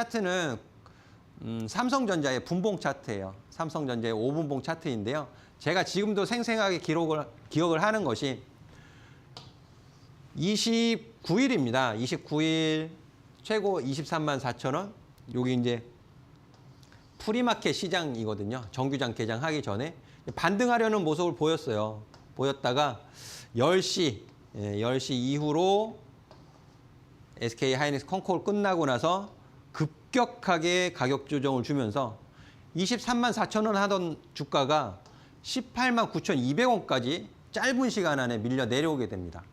차트는 삼성전자의 분봉 차트예요. 삼성전자의 5분봉 차트인데요. 제가 지금도 생생하게 기억을 하는 것이 29일입니다. 29일 최고 23만 4천 원. 여기 이제 프리마켓 시장이거든요. 정규장 개장하기 전에 반등하려는 모습을 보였어요. 보였다가 10시 이후로 SK 하이닉스 컨콜 끝나고 나서 급격하게 가격 조정을 주면서 23만 4천 원 하던 주가가 18만 9,200원까지 짧은 시간 안에 밀려 내려오게 됩니다.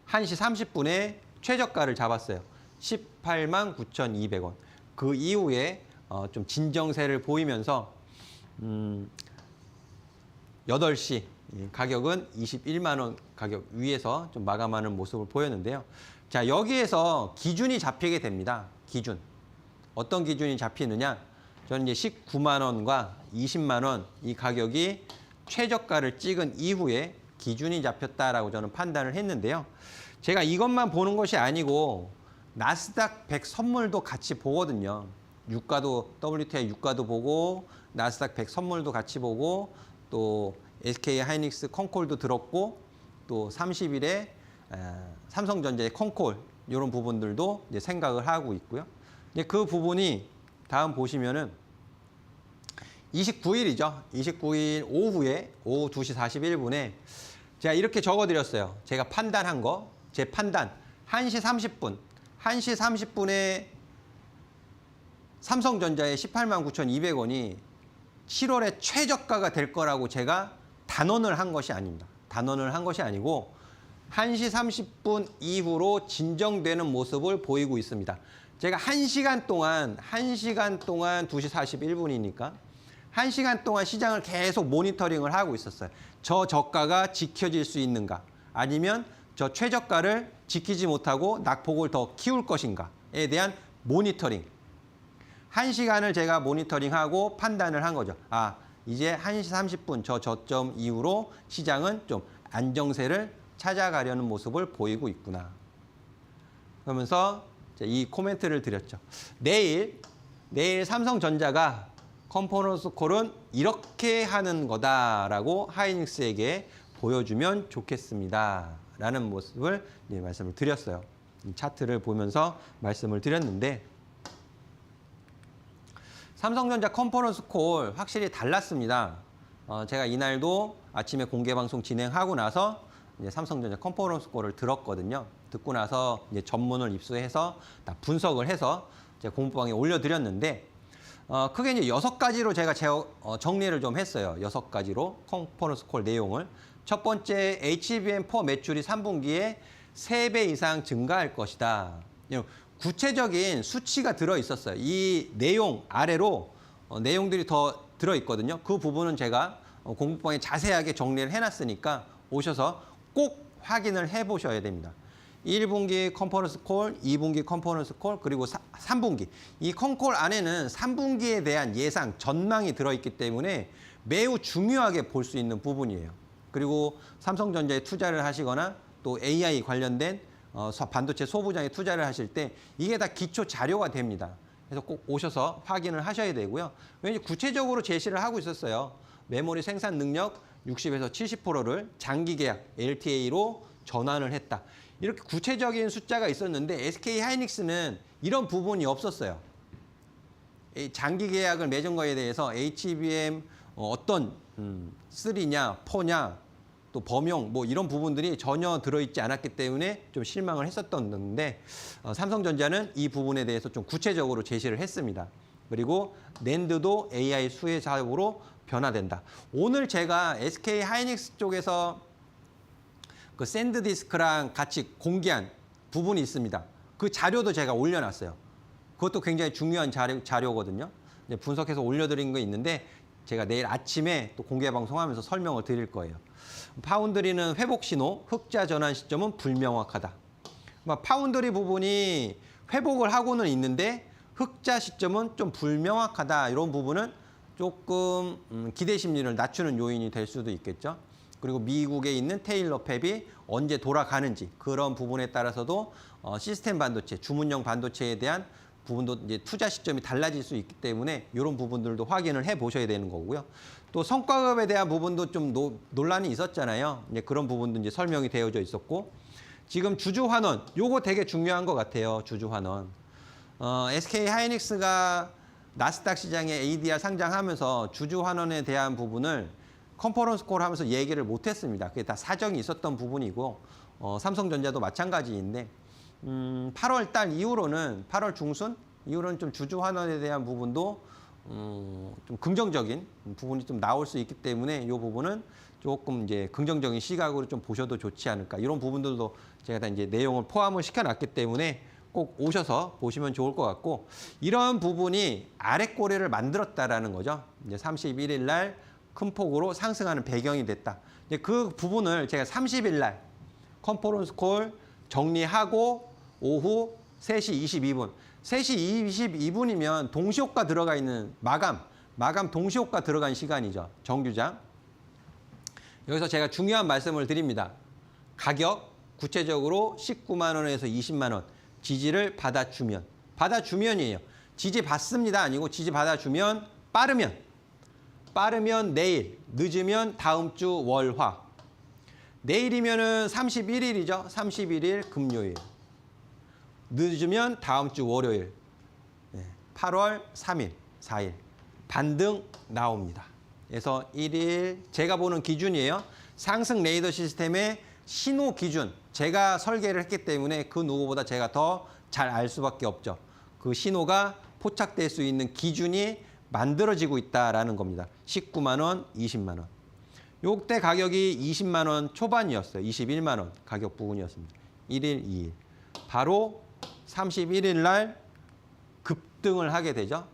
1시 30분에 최저가를 잡았어요. 18만 9,200원. 그 이후에 좀 진정세를 보이면서 8시 가격은 21만 원 가격 위에서 좀 마감하는 모습을 보였는데요. 자, 여기에서 기준이 잡히게 됩니다. 기준. 어떤 기준이 잡히느냐? 저는 이제 19만 원과 20만 원 이 가격이 최저가를 찍은 이후에 기준이 잡혔다라고 저는 판단을 했는데요. 제가 이것만 보는 것이 아니고 나스닥 100 선물도 같이 보거든요. 유가도 WTI 유가도 보고 나스닥 100 선물도 같이 보고 또 SK 하이닉스 컨콜도 들었고 또 30일에 삼성전자의 컨콜 이런 부분들도 이제 생각을 하고 있고요. 이제 그 부분이 다음 보시면은 29일이죠. 29일 오후에 오후 2시 41분에 제가 이렇게 적어드렸어요. 제가 판단한 거, 제 판단 1시 30분. 1시 30분에 삼성전자의 18만 9,200원이 7월에 최저가가 될 거라고 제가 단언을 한 것이 아닙니다. 단언을 한 것이 아니고 1시 30분 이후로 진정되는 모습을 보이고 있습니다. 제가 1시간 동안 2시 41분이니까 1시간 동안 시장을 계속 모니터링을 하고 있었어요. 저 저가가 지켜질 수 있는가? 아니면 저 최저가를 지키지 못하고 낙폭을 더 키울 것인가에 대한 모니터링. 1시간을 제가 모니터링하고 판단을 한 거죠. 아, 이제 1시 30분 저 저점 이후로 시장은 좀 안정세를 찾아가려는 모습을 보이고 있구나. 그러면서 이 코멘트를 드렸죠. 내일 삼성전자가 컴포넌스 콜은 이렇게 하는 거다라고 하이닉스에게 보여주면 좋겠습니다. 라는 모습을 말씀을 드렸어요. 이 차트를 보면서 말씀을 드렸는데 삼성전자 컴포넌스 콜 확실히 달랐습니다. 제가 이날도 아침에 공개방송 진행하고 나서 이제 삼성전자 컴포넌스 콜을 들었거든요. 듣고 나서 이제 전문을 입수해서 다 분석을 해서 제가 공부방에 올려드렸는데 크게 이제 6가지로 제가 정리를 좀 했어요. 6가지로 컴포넌스 콜 내용을. 첫 번째, HBM4 매출이 3분기에 3배 이상 증가할 것이다. 구체적인 수치가 들어있었어요. 이 내용 아래로 내용들이 더 들어있거든요. 그 부분은 제가 공부방에 자세하게 정리를 해놨으니까 오셔서 꼭 확인을 해보셔야 됩니다. 1분기 컴포넌스 콜, 2분기 컴포넌스 콜, 그리고 3분기. 이 컴콜 안에는 3분기에 대한 예상, 전망이 들어있기 때문에 매우 중요하게 볼 수 있는 부분이에요. 그리고 삼성전자에 투자를 하시거나 또 AI 관련된 반도체 소부장에 투자를 하실 때 이게 다 기초 자료가 됩니다. 그래서 꼭 오셔서 확인을 하셔야 되고요. 왜냐하면 구체적으로 제시를 하고 있었어요. 메모리 생산 능력 60에서 70%를 장기 계약 LTA로 전환을 했다. 이렇게 구체적인 숫자가 있었는데 SK 하이닉스는 이런 부분이 없었어요. 장기 계약을 맺은 거에 대해서 HBM 어떤 3냐, 4냐, 또 범용 뭐 이런 부분들이 전혀 들어있지 않았기 때문에 좀 실망을 했었던 건데 삼성전자는 이 부분에 대해서 좀 구체적으로 제시를 했습니다. 그리고 낸드도 AI 수혜 사업으로 변화된다. 오늘 제가 SK 하이닉스 쪽에서 그 샌드디스크랑 같이 공개한 부분이 있습니다. 그 자료도 제가 올려놨어요. 그것도 굉장히 중요한 자료거든요. 분석해서 올려드린 거 있는데 제가 내일 아침에 또 공개 방송하면서 설명을 드릴 거예요. 파운드리는 회복 신호, 흑자 전환 시점은 불명확하다. 파운드리 부분이 회복을 하고는 있는데 흑자 시점은 좀 불명확하다. 이런 부분은 조금 기대 심리를 낮추는 요인이 될 수도 있겠죠. 그리고 미국에 있는 테일러 팹이 언제 돌아가는지 그런 부분에 따라서도 시스템 반도체, 주문형 반도체에 대한 부분도 이제 투자 시점이 달라질 수 있기 때문에 이런 부분들도 확인을 해 보셔야 되는 거고요. 또 성과급에 대한 부분도 좀 논란이 있었잖아요. 이제 그런 부분도 이제 설명이 되어져 있었고, 지금 주주 환원, 요거 되게 중요한 것 같아요. 주주 환원. SK 하이닉스가 나스닥 시장에 ADR 상장하면서 주주 환원에 대한 부분을 컨퍼런스 콜 하면서 얘기를 못했습니다. 그게 다 사정이 있었던 부분이고, 삼성전자도 마찬가지인데 8월 달 이후로는 8월 중순 이후로는 좀 주주 환원에 대한 부분도 좀 긍정적인 부분이 좀 나올 수 있기 때문에 이 부분은 조금 이제 긍정적인 시각으로 좀 보셔도 좋지 않을까. 이런 부분들도 제가 다 이제 내용을 포함을 시켜놨기 때문에 꼭 오셔서 보시면 좋을 것 같고, 이런 부분이 아래 꼬리를 만들었다라는 거죠. 이제 31일 날 큰 폭으로 상승하는 배경이 됐다. 이제 그 부분을 제가 30일 날 컨퍼런스 콜 정리하고 오후 3시 22분. 3시 22분이면 동시효과 들어가 있는 마감 동시효과 들어간 시간이죠. 정규장. 여기서 제가 중요한 말씀을 드립니다. 가격 구체적으로 19만 원에서 20만 원 지지를 받아주면이에요. 지지 받습니다 아니고 지지 받아주면 빠르면 내일, 늦으면 다음 주 월화. 내일이면은 31일이죠. 31일 금요일. 늦으면 다음 주 월요일. 8월 3일, 4일. 반등 나옵니다. 그래서 1일 제가 보는 기준이에요. 상승 레이더 시스템의 신호 기준. 제가 설계를 했기 때문에 그 누구보다 제가 더 잘 알 수밖에 없죠. 그 신호가 포착될 수 있는 기준이 만들어지고 있다라는 겁니다. 19만 원, 20만 원. 요때 가격이 20만 원 초반이었어요. 21만 원 가격 부분이었습니다. 1일, 2일. 바로 31일 날 급등을 하게 되죠.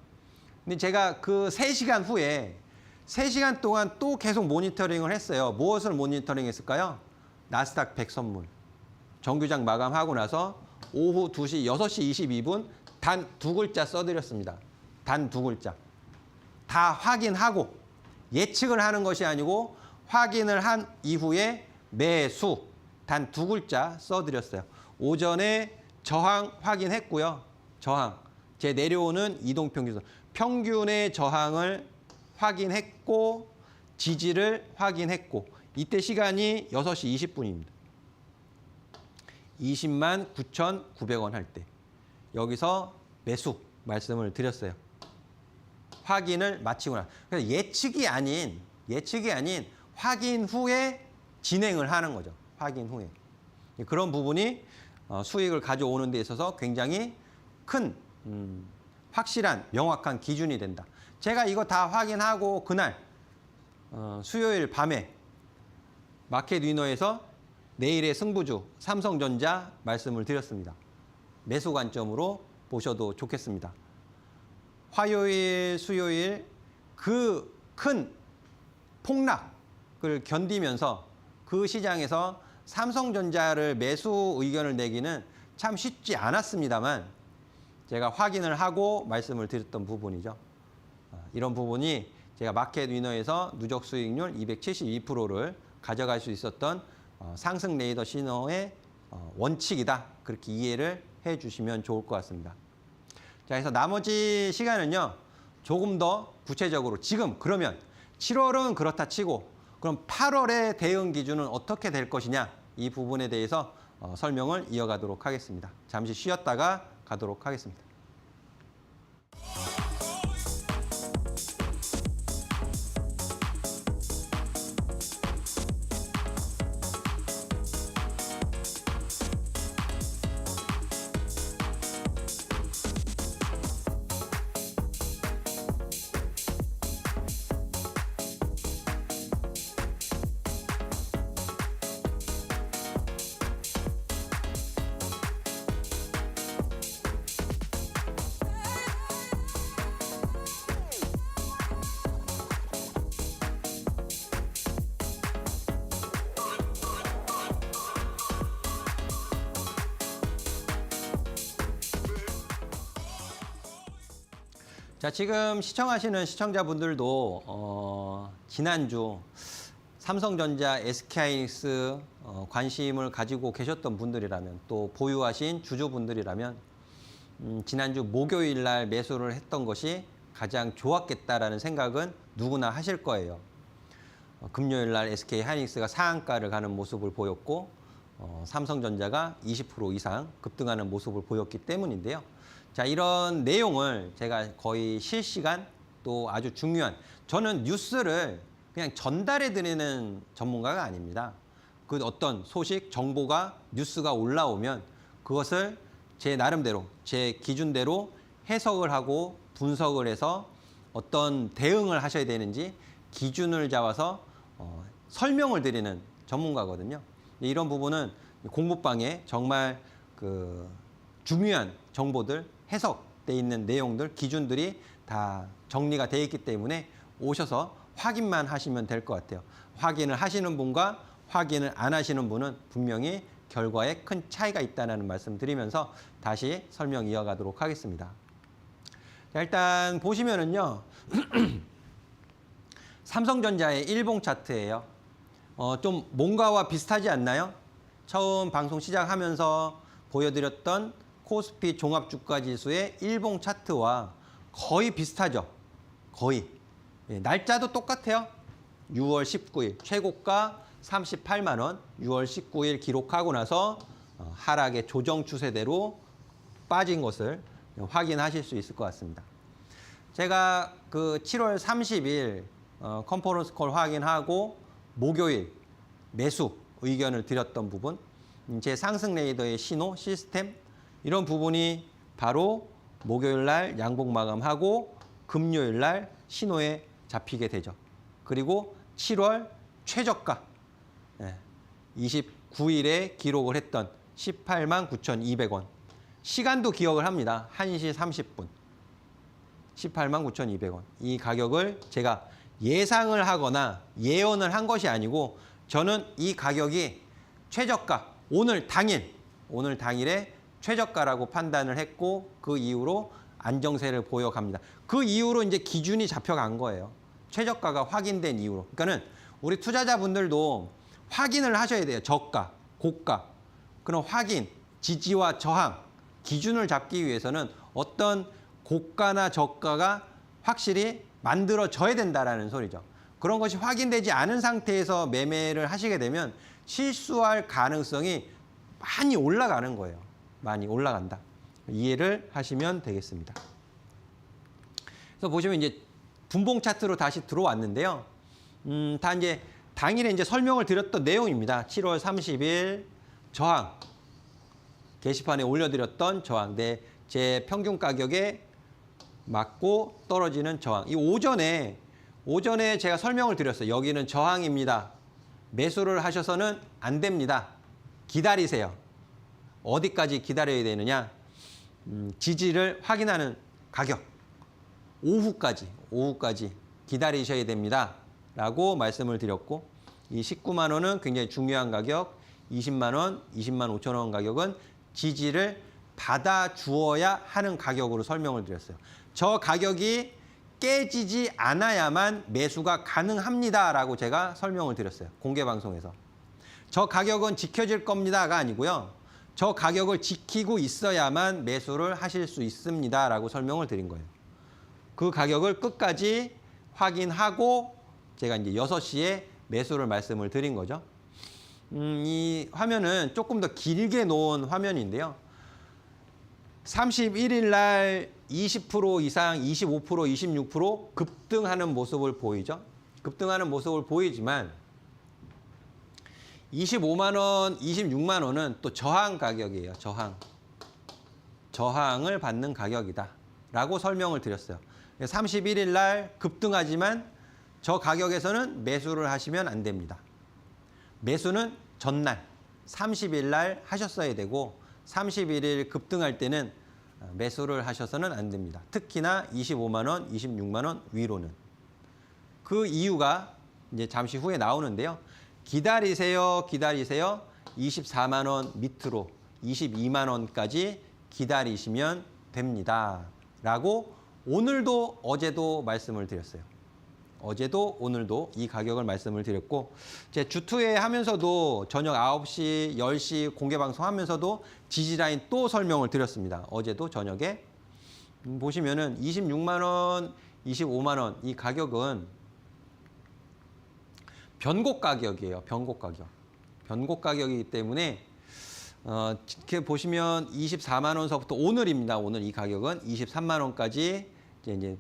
근데 제가 그 3시간 후에 3시간 동안 또 계속 모니터링을 했어요. 무엇을 모니터링 했을까요? 나스닥 100 선물. 정규장 마감하고 나서 오후 2시, 6시 22분 단 2글자 써드렸습니다. 단 2글자. 다 확인하고 예측을 하는 것이 아니고 확인을 한 이후에 매수 단 2글자 써드렸어요. 오전에 저항 확인했고요. 저항. 제 내려오는 이동평균선. 평균의 저항을 확인했고 지지를 확인했고 이때 시간이 6시 20분입니다. 20만 9,900원 할 때 여기서 매수 말씀을 드렸어요. 확인을 마치고 나. 그래서 예측이 아닌 확인 후에 진행을 하는 거죠. 확인 후에. 그런 부분이 수익을 가져오는 데 있어서 굉장히 큰 확실한 명확한 기준이 된다. 제가 이거 다 확인하고 그날 수요일 밤에 마켓 위너에서 내일의 승부주 삼성전자 말씀을 드렸습니다. 매수 관점으로 보셔도 좋겠습니다. 화요일, 수요일 그 큰 폭락을 견디면서 그 시장에서 삼성전자를 매수 의견을 내기는 참 쉽지 않았습니다만 제가 확인을 하고 말씀을 드렸던 부분이죠. 이런 부분이 제가 마켓 위너에서 누적 수익률 272%를 가져갈 수 있었던 상승 레이더 신호의 원칙이다. 그렇게 이해를 해 주시면 좋을 것 같습니다. 자, 그래서 나머지 시간은요. 조금 더 구체적으로 지금 그러면 7월은 그렇다 치고 그럼 8월의 대응 기준은 어떻게 될 것이냐 이 부분에 대해서 설명을 이어가도록 하겠습니다. 잠시 쉬었다가 가도록 하겠습니다. 자, 지금 시청하시는 시청자분들도 지난주 삼성전자, SK하이닉스 관심을 가지고 계셨던 분들이라면 또 보유하신 주주분들이라면 지난주 목요일 날 매수를 했던 것이 가장 좋았겠다라는 생각은 누구나 하실 거예요. 금요일 날 SK 하이닉스가 상한가를 가는 모습을 보였고 삼성전자가 20% 이상 급등하는 모습을 보였기 때문인데요. 자, 이런 내용을 제가 거의 실시간 또 아주 중요한, 저는 뉴스를 그냥 전달해 드리는 전문가가 아닙니다. 그 어떤 소식, 정보가, 뉴스가 올라오면 그것을 제 나름대로, 제 기준대로 해석을 하고 분석을 해서 어떤 대응을 하셔야 되는지 기준을 잡아서 설명을 드리는 전문가거든요. 이런 부분은 공부방에 정말 그 중요한 정보들, 해석돼 있는 내용들, 기준들이 다 정리가 되어 있기 때문에 오셔서 확인만 하시면 될 것 같아요. 확인을 하시는 분과 확인을 안 하시는 분은 분명히 결과에 큰 차이가 있다는 말씀 드리면서 다시 설명 이어가도록 하겠습니다. 자, 일단 보시면은요. 삼성전자의 일봉 차트예요. 좀 뭔가와 비슷하지 않나요? 처음 방송 시작하면서 보여드렸던 코스피 종합주가지수의 일봉 차트와 거의 비슷하죠. 거의. 날짜도 똑같아요. 6월 19일 최고가 38만 원, 6월 19일 기록하고 나서 하락의 조정 추세대로 빠진 것을 확인하실 수 있을 것 같습니다. 제가 그 7월 30일 컨퍼런스 콜 확인하고 목요일 매수 의견을 드렸던 부분, 제 상승 레이더의 신호, 시스템 이런 부분이 바로 목요일 날 양봉 마감하고 금요일 날 신호에 잡히게 되죠. 그리고 7월 최저가 29일에 기록을 했던 18만 9,200원. 시간도 기억을 합니다. 1시 30분. 18만 9,200원. 이 가격을 제가 예상을 하거나 예언을 한 것이 아니고 저는 이 가격이 최저가, 오늘 당일에 최저가라고 판단을 했고 그 이후로 안정세를 보여갑니다. 그 이후로 이제 기준이 잡혀간 거예요. 최저가가 확인된 이후로. 그러니까는 우리 투자자분들도 확인을 하셔야 돼요. 저가, 고가. 그런 확인, 지지와 저항, 기준을 잡기 위해서는 어떤 고가나 저가가 확실히 만들어져야 된다라는 소리죠. 그런 것이 확인되지 않은 상태에서 매매를 하시게 되면 실수할 가능성이 많이 올라가는 거예요. 많이 올라간다. 이해를 하시면 되겠습니다. 그래서 보시면 이제 분봉 차트로 다시 들어왔는데요. 다 이제 당일에 이제 설명을 드렸던 내용입니다. 7월 30일 저항. 게시판에 올려드렸던 저항. 제 평균 가격에 맞고 떨어지는 저항. 이 오전에 제가 설명을 드렸어요. 여기는 저항입니다. 매수를 하셔서는 안 됩니다. 기다리세요. 어디까지 기다려야 되느냐? 지지를 확인하는 가격. 오후까지 기다리셔야 됩니다. 라고 말씀을 드렸고 이 19만 원은 굉장히 중요한 가격, 20만 원, 20만 5천 원 가격은 지지를 받아주어야 하는 가격으로 설명을 드렸어요. 저 가격이 깨지지 않아야만 매수가 가능합니다라고 제가 설명을 드렸어요. 공개 방송에서. 저 가격은 지켜질 겁니다가 아니고요. 저 가격을 지키고 있어야만 매수를 하실 수 있습니다라고 설명을 드린 거예요. 그 가격을 끝까지 확인하고 제가 이제 6시에 매수를 말씀을 드린 거죠. 이 화면은 조금 더 길게 놓은 화면인데요. 31일 날 20% 이상, 25%, 26% 급등하는 모습을 보이죠. 급등하는 모습을 보이지만 25만 원, 26만 원은 또 저항 가격이에요. 저항을 받는 가격이다. 라고 설명을 드렸어요. 31일 날 급등하지만 저 가격에서는 매수를 하시면 안 됩니다. 매수는 전날 30일 날 하셨어야 되고 31일 급등할 때는 매수를 하셔서는 안 됩니다. 특히나 25만 원, 26만 원 위로는. 그 이유가 이제 잠시 후에 나오는데요. 기다리세요. 24만 원 밑으로 22만 원까지 기다리시면 됩니다. 라고 오늘도 어제도 말씀을 드렸어요. 어제도 오늘도 이 가격을 말씀을 드렸고 제 주투에 하면서도 저녁 9시, 10시 공개 방송하면서도 지지라인 또 설명을 드렸습니다. 어제도 저녁에 보시면은 26만 원, 25만 원 이 가격은 변곡 가격이에요. 변곡 가격. 변곡 가격이기 때문에 이렇게 보시면 24만 원서부터 오늘입니다. 오늘 이 가격은 23만 원까지 이제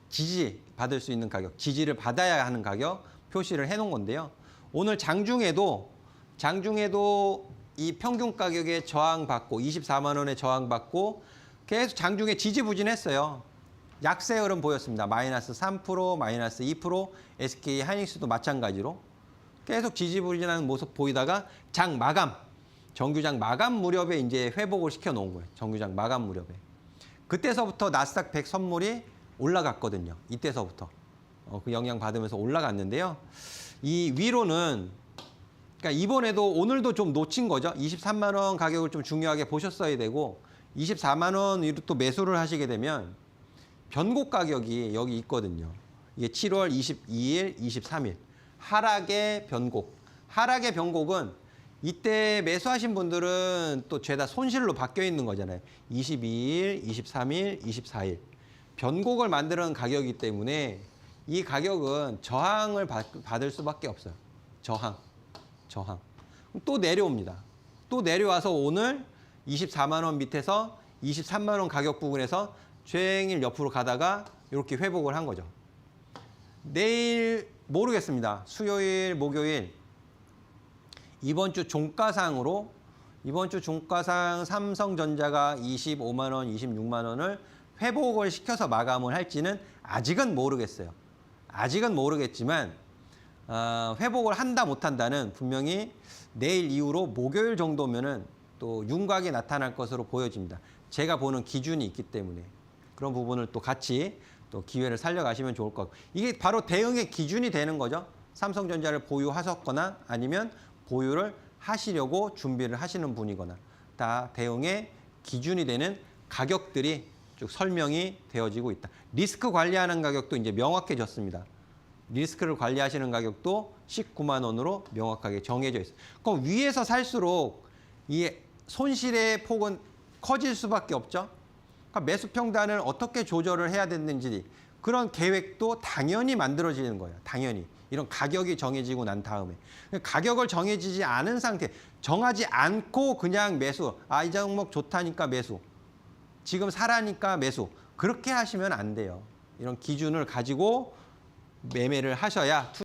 지지 받을 수 있는 가격, 지지를 받아야 하는 가격 표시를 해놓은 건데요. 오늘 장중에도 이 평균 가격에 저항받고 24만 원에 저항받고 계속 장중에 지지부진했어요. 약세 흐름 보였습니다. 마이너스 3%, 마이너스 2%, SK 하이닉스도 마찬가지로 계속 지지부진하는 모습 보이다가 장 마감, 정규장 마감 무렵에 이제 회복을 시켜 놓은 거예요. 정규장 마감 무렵에. 그때서부터 나스닥 100 선물이 올라갔거든요. 이때서부터. 그 영향 받으면서 올라갔는데요. 이 위로는 그러니까 이번에도 오늘도 좀 놓친 거죠. 23만 원 가격을 좀 중요하게 보셨어야 되고 24만 원 위로 또 매수를 하시게 되면 변곡 가격이 여기 있거든요. 이게 7월 22일, 23일. 하락의 변곡. 하락의 변곡은 이때 매수하신 분들은 또 죄다 손실로 바뀌어 있는 거잖아요. 22일, 23일, 24일. 변곡을 만드는 가격이기 때문에 이 가격은 저항을 받을 수밖에 없어요. 저항. 또 내려옵니다. 또 내려와서 오늘 24만 원 밑에서 23만 원 가격 부근에서 종일 옆으로 가다가 이렇게 회복을 한 거죠. 내일 모르겠습니다. 수요일, 목요일 이번 주 종가상 삼성전자가 25만 원, 26만 원을 회복을 시켜서 마감을 할지는 아직은 모르겠어요. 아직은 모르겠지만 회복을 한다 못한다는 분명히 내일 이후로 목요일 정도면은 또 윤곽이 나타날 것으로 보여집니다. 제가 보는 기준이 있기 때문에 그런 부분을 또 같이 또 기회를 살려가시면 좋을 것 같고 이게 바로 대응의 기준이 되는 거죠. 삼성전자를 보유하셨거나 아니면 보유를 하시려고 준비를 하시는 분이거나 다 대응의 기준이 되는 가격들이 쭉 설명이 되어지고 있다. 리스크 관리하는 가격도 이제 명확해졌습니다. 리스크를 관리하시는 가격도 19만 원으로 명확하게 정해져 있어요. 그럼 위에서 살수록 이 손실의 폭은 커질 수밖에 없죠. 그러니까 매수 평단을 어떻게 조절을 해야 되는지 그런 계획도 당연히 만들어지는 거예요. 당연히. 이런 가격이 정해지고 난 다음에. 가격을 정해지지 않은 상태, 정하지 않고 그냥 매수. 이 종목 좋다니까 매수. 지금 사라니까 매수. 그렇게 하시면 안 돼요. 이런 기준을 가지고 매매를 하셔야